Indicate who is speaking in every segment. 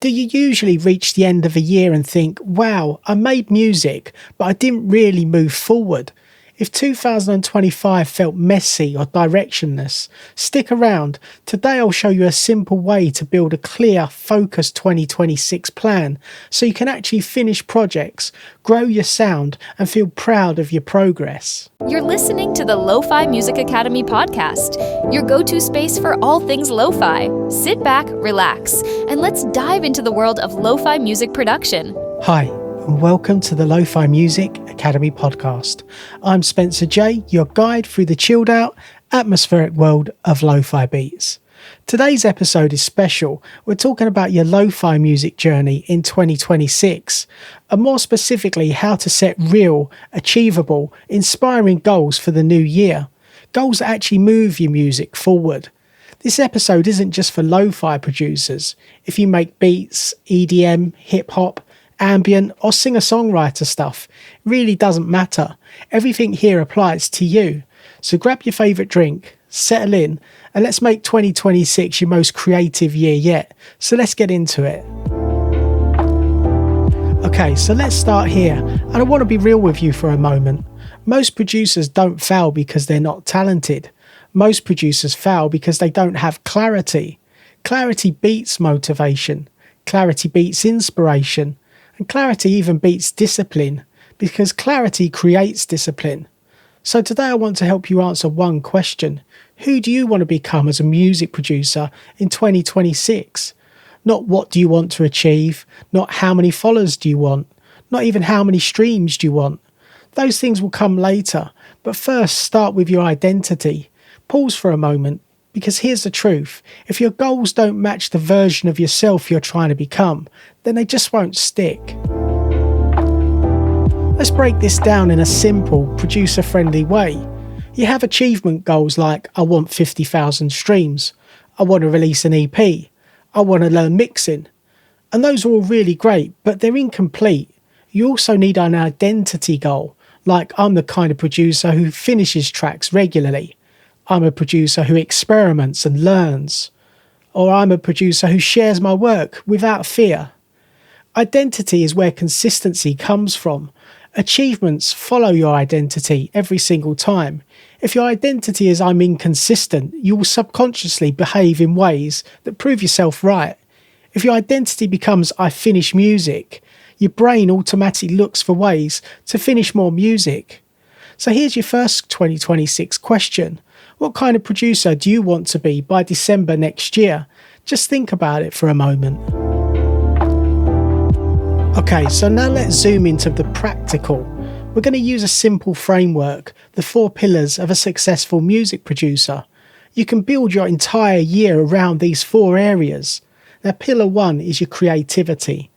Speaker 1: Do you usually reach the end of a year and think, wow, I made music, but I didn't really move forward? If 2025 felt messy or directionless, stick around. Today I'll show you a simple way to build a clear, focused 2026 plan so you can actually finish projects, grow your sound, and feel proud of your progress.
Speaker 2: You're listening to the Lofi Music Academy podcast, your go-to space for all things lo-fi. Sit back, relax, and let's dive into the world of lo-fi music production.
Speaker 1: Hi, and welcome to the Lofi Music Academy podcast. I'm Spencer J, your guide through the chilled out, atmospheric world of lo-fi beats. Today's episode is special. We're talking about your lo-fi music journey in 2026, and more specifically, how to set real, achievable, inspiring goals for the new year. Goals that actually move your music forward. This episode isn't just for lo-fi producers. If you make beats, EDM, hip-hop, ambient or singer-songwriter stuff, it really doesn't matter. Everything here applies to you. So grab your favourite drink, settle in, and let's make 2026 your most creative year yet. So let's get into it. Okay, so let's start here, and I want to be real with you for a moment. Most producers don't fail because they're not talented. Most producers fail because they don't have clarity. Clarity beats motivation. Clarity beats inspiration. And clarity even beats discipline, because clarity creates discipline. So today I want to help you answer one question. Who do you want to become as a music producer in 2026? Not what do you want to achieve, not how many followers do you want, not even how many streams do you want. Those things will come later, but first start with your identity. Pause for a moment, because here's the truth. If your goals don't match the version of yourself you're trying to become, then they just won't stick. Let's break this down in a simple, producer-friendly way. You have achievement goals like, I want 50,000 streams, I want to release an EP, I want to learn mixing. And those are all really great, but they're incomplete. You also need an identity goal, like I'm the kind of producer who finishes tracks regularly. I'm a producer who experiments and learns. Or I'm a producer who shares my work without fear. Identity is where consistency comes from. Achievements follow your identity every single time. If your identity is I'm inconsistent, you will subconsciously behave in ways that prove yourself right. If your identity becomes I finish music, your brain automatically looks for ways to finish more music. So here's your first 2026 question. What kind of producer do you want to be by December next year? Just think about it for a moment. Okay, so now let's zoom into the practical. We're going to use a simple framework, the 4 pillars of a successful music producer. You can build your entire year around these 4 areas. Now, pillar 1 is your creativity.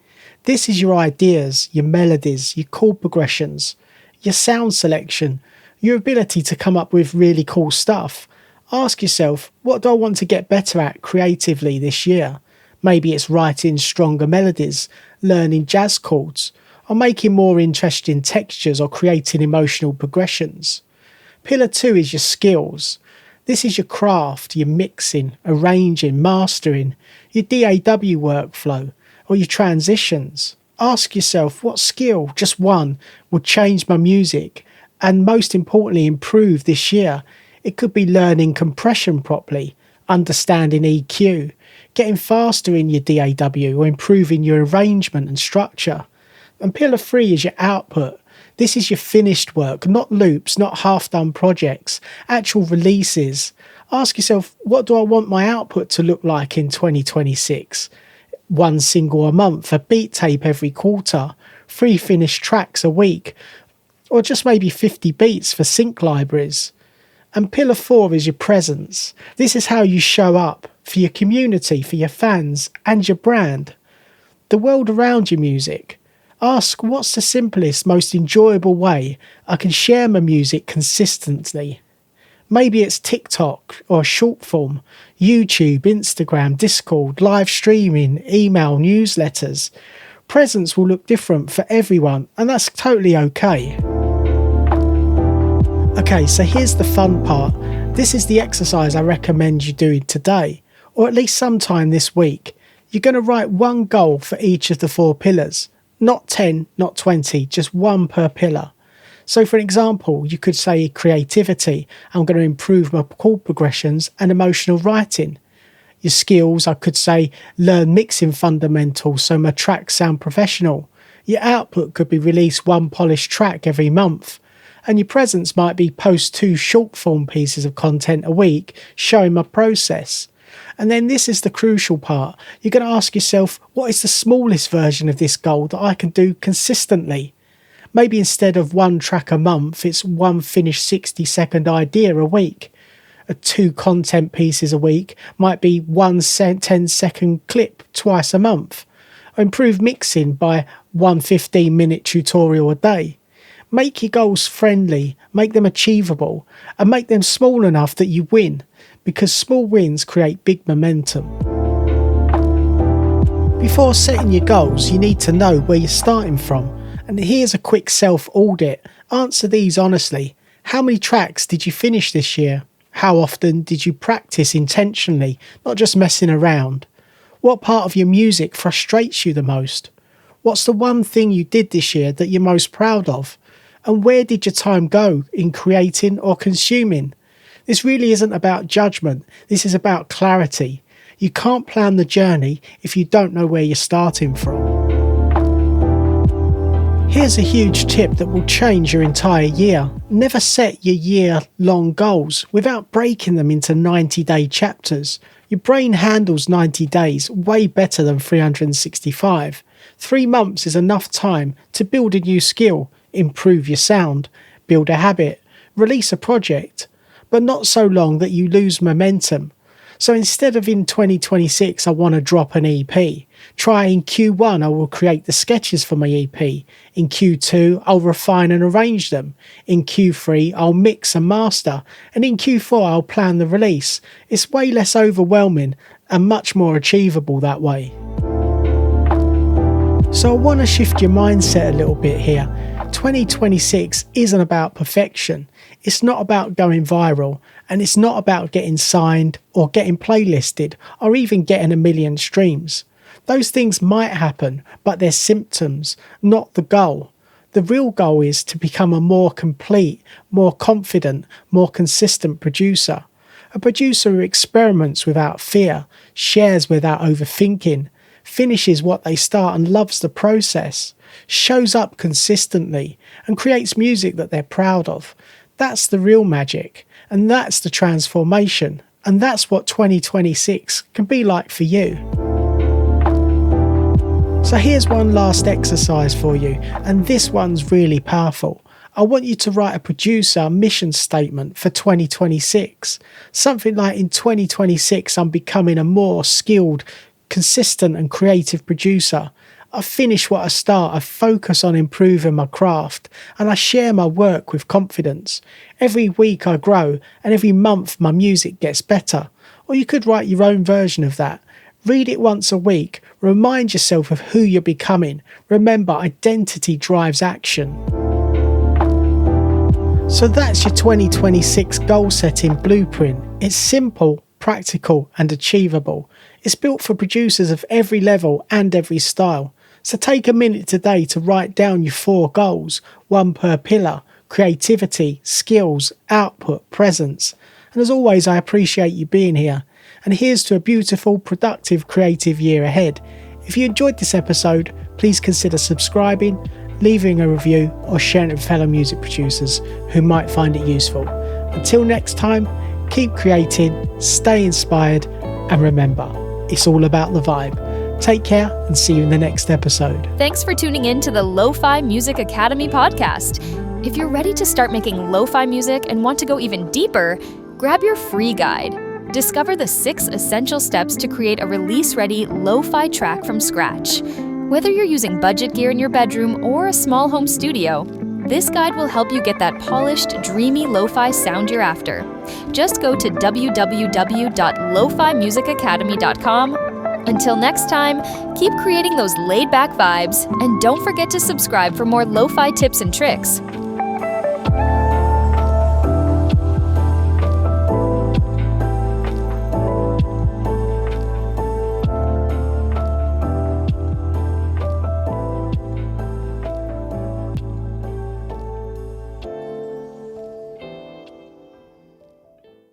Speaker 1: This is your ideas, your melodies, your chord progressions, your sound selection, your ability to come up with really cool stuff. Ask yourself, what do I want to get better at creatively this year? Maybe it's writing stronger melodies, learning jazz chords, or making more interesting textures or creating emotional progressions. Pillar 2 is your skills. This is your craft, your mixing, arranging, mastering, your DAW workflow, or your transitions. Ask yourself, what skill, just one, would change my music and most importantly improve this year? It could be learning compression properly, understanding EQ, getting faster in your DAW or improving your arrangement and structure. And pillar 3 is your output. This is your finished work, not loops, not half-done projects, actual releases. Ask yourself, what do I want my output to look like in 2026? 1 single a month, a beat tape every quarter, 3 finished tracks a week, or just maybe 50 beats for sync libraries. And pillar 4 is your presence. This is how you show up for your community, for your fans, and your brand. The world around your music. Ask, what's the simplest, most enjoyable way I can share my music consistently? Maybe it's TikTok or short form, YouTube, Instagram, Discord, live streaming, email, newsletters. Presence will look different for everyone, and that's totally okay. Okay, so here's the fun part. This is the exercise I recommend you doing today, or at least sometime this week. You're going to write one goal for each of the 4 pillars. Not 10, not 20, just one per pillar. So for example, you could say creativity. I'm going to improve my chord progressions and emotional writing. Your skills, I could say learn mixing fundamentals so my tracks sound professional. Your output could be release 1 polished track every month. And your presence might be post 2 short form pieces of content a week showing my process. And then this is the crucial part. You're going to ask yourself, what is the smallest version of this goal that I can do consistently? Maybe instead of 1 track a month, it's 1 finished 60-second idea a week. 2 content pieces a week might be 1 10-second clip twice a month. Or improve mixing by 1 15-minute tutorial a day. Make your goals friendly, make them achievable, and make them small enough that you win, because small wins create big momentum. Before setting your goals, you need to know where you're starting from. And here's a quick self-audit. Answer these honestly. How many tracks did you finish this year? How often did you practice intentionally, not just messing around? What part of your music frustrates you the most? What's the one thing you did this year that you're most proud of? And where did your time go in creating or consuming? This really isn't about judgment. This is about clarity. You can't plan the journey if you don't know where you're starting from. Here's a huge tip that will change your entire year. Never set your year-long goals without breaking them into 90-day chapters. Your brain handles 90 days way better than 365. 3 months is enough time to build a new skill, improve your sound, build a habit, release a project, but not so long that you lose momentum. So instead of in 2026, I want to drop an EP, try in Q1, I will create the sketches for my EP. In Q2, I'll refine and arrange them. In Q3, I'll mix and master. And in Q4, I'll plan the release. It's way less overwhelming and much more achievable that way. So I want to shift your mindset a little bit here. 2026 isn't about perfection. It's not about going viral, and it's not about getting signed or getting playlisted or even getting 1 million streams. Those things might happen, but they're symptoms, not the goal. The real goal is to become a more complete, more confident, more consistent producer. A producer who experiments without fear, shares without overthinking, finishes what they start and loves the process, shows up consistently and creates music that they're proud of. That's the real magic, and that's the transformation, and that's what 2026 can be like for you. So here's one last exercise for you, and this one's really powerful. I want you to write a producer mission statement for 2026. Something like, in 2026, I'm becoming a more skilled, consistent and creative producer. I finish what I start, I focus on improving my craft, and I share my work with confidence. Every week I grow, and every month my music gets better. Or you could write your own version of that. Read it once a week, remind yourself of who you're becoming. Remember, identity drives action. So that's your 2026 goal setting blueprint. It's simple, practical and achievable. It's built for producers of every level and every style. So take a minute today to write down your 4 goals, 1 per pillar: creativity, skills, output, presence. And as always, I appreciate you being here. And here's to a beautiful, productive, creative year ahead. If you enjoyed this episode, please consider subscribing, leaving a review, or sharing it with fellow music producers who might find it useful. Until next time, keep creating, stay inspired, and remember, it's all about the vibe. Take care and see you in the next episode.
Speaker 2: Thanks for tuning in to the Lofi Music Academy podcast. If you're ready to start making lo-fi music and want to go even deeper, grab your free guide. Discover the 6 essential steps to create a release-ready lo-fi track from scratch. Whether you're using budget gear in your bedroom or a small home studio, this guide will help you get that polished, dreamy lo-fi sound you're after. Just go to www.lofimusicacademy.com. Until next time, keep creating those laid-back vibes, and don't forget to subscribe for more lo-fi tips and tricks.